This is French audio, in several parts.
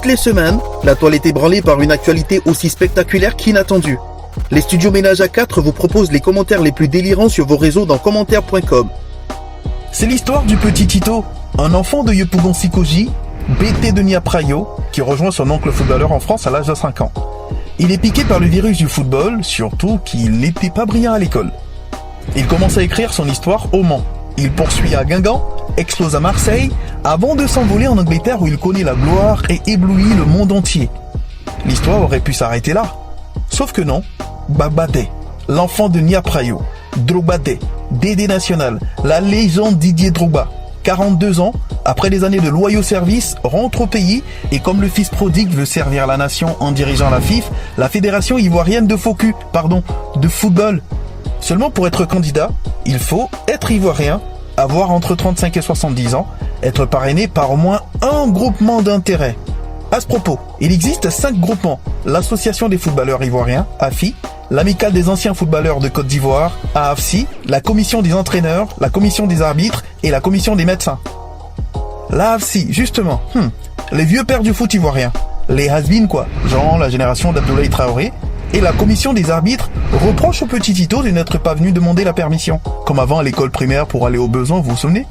Toutes les semaines, la toile est ébranlée par une actualité aussi spectaculaire qu'inattendue. Les studios Ménage à 4 vous proposent les commentaires les plus délirants sur vos réseaux dans commentaires.com. C'est l'histoire du petit Tito, un enfant de Yepougon-Sikoji, BT de Niaprayo, qui rejoint son oncle footballeur en France à l'âge de 5 ans. Il est piqué par le virus du football, surtout qu'il n'était pas brillant à l'école. Il commence à écrire son histoire au Mans. Il poursuit à Guingamp, explose à Marseille, avant de s'envoler en Angleterre où il connaît la gloire et éblouit le monde entier. L'histoire aurait pu s'arrêter là. Sauf que non, Babadé, l'enfant de Niaprayo, Drogbadé, Dédé national, la légende Didier Drogba, 42 ans, après des années de loyaux services, rentre au pays et comme le fils prodigue veut servir la nation en dirigeant la FIF, la Fédération ivoirienne de football. Seulement pour être candidat, il faut être ivoirien, avoir entre 35 et 70 ans, être parrainé par au moins un groupement d'intérêt. À ce propos, il existe 5 groupements. L'Association des footballeurs ivoiriens, AFI, l'Amicale des anciens footballeurs de Côte d'Ivoire, AFSI, la Commission des entraîneurs, la Commission des arbitres et la Commission des médecins. L'AFSI, justement, les vieux pères du foot ivoirien, les has-been quoi, genre la génération d'Abdoulaye Traoré, et la commission des arbitres reproche au petit Tito de n'être pas venu demander la permission, comme avant à l'école primaire pour aller au besoin, vous vous souvenez?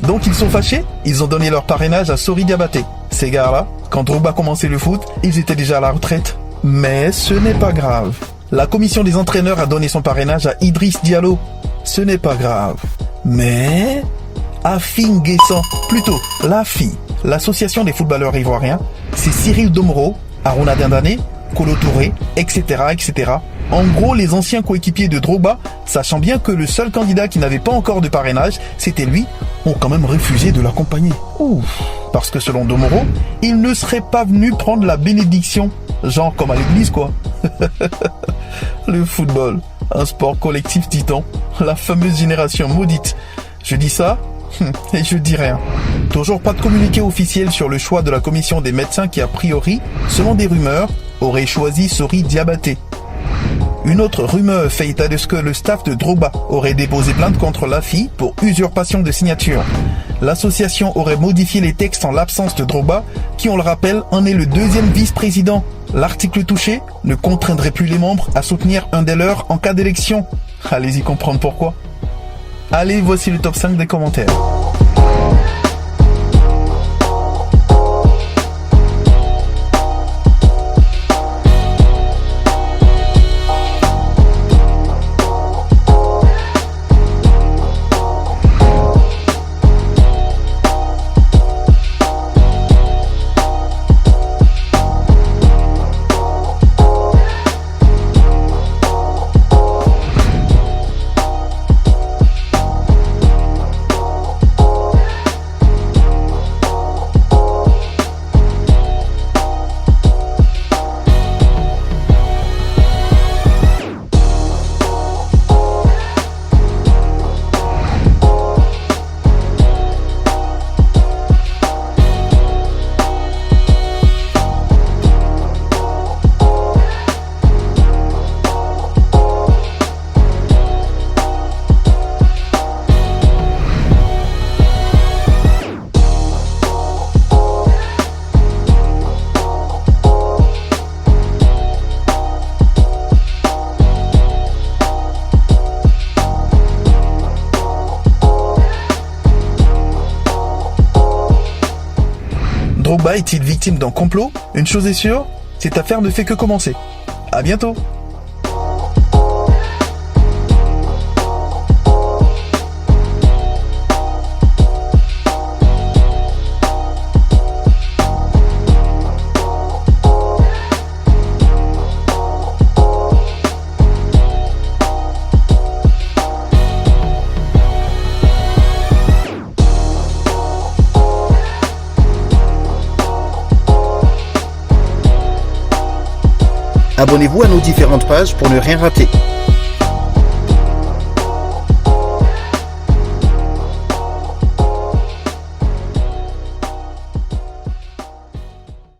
Donc ils sont fâchés, ils ont donné leur parrainage à Sori Diabaté. Ces gars-là, quand Drogba commençait le foot, ils étaient déjà à la retraite. Mais ce n'est pas grave. La commission des entraîneurs a donné son parrainage à Idriss Diallo. Ce n'est pas grave. Mais Afi Nguessan, plutôt l'AFI, l'association des footballeurs ivoiriens, c'est Cyril Domoro, Aruna Dindane, Kolo Touré, etc., etc. En gros, les anciens coéquipiers de Drogba, sachant bien que le seul candidat qui n'avait pas encore de parrainage, c'était lui, ont quand même refusé de l'accompagner. Ouf. Parce que selon Domoro, il ne serait pas venu prendre la bénédiction. Genre comme à l'église, quoi. Le football, un sport collectif dit-on, la fameuse génération maudite. Je dis ça, et je dis rien. Toujours pas de communiqué officiel sur le choix de la commission des médecins qui a priori, selon des rumeurs, aurait choisi Sori Diabaté. Une autre rumeur fait état de ce que le staff de Drogba aurait déposé plainte contre l'AFI pour usurpation de signature. L'association aurait modifié les textes en l'absence de Drogba, qui, on le rappelle, en est le deuxième vice-président. L'article touché ne contraindrait plus les membres à soutenir un des leurs en cas d'élection. Allez-y comprendre pourquoi. Allez, voici le top 5 des commentaires. Drogba est-il victime d'un complot? Une chose est sûre, cette affaire ne fait que commencer. À bientôt. Abonnez-vous à nos différentes pages pour ne rien rater.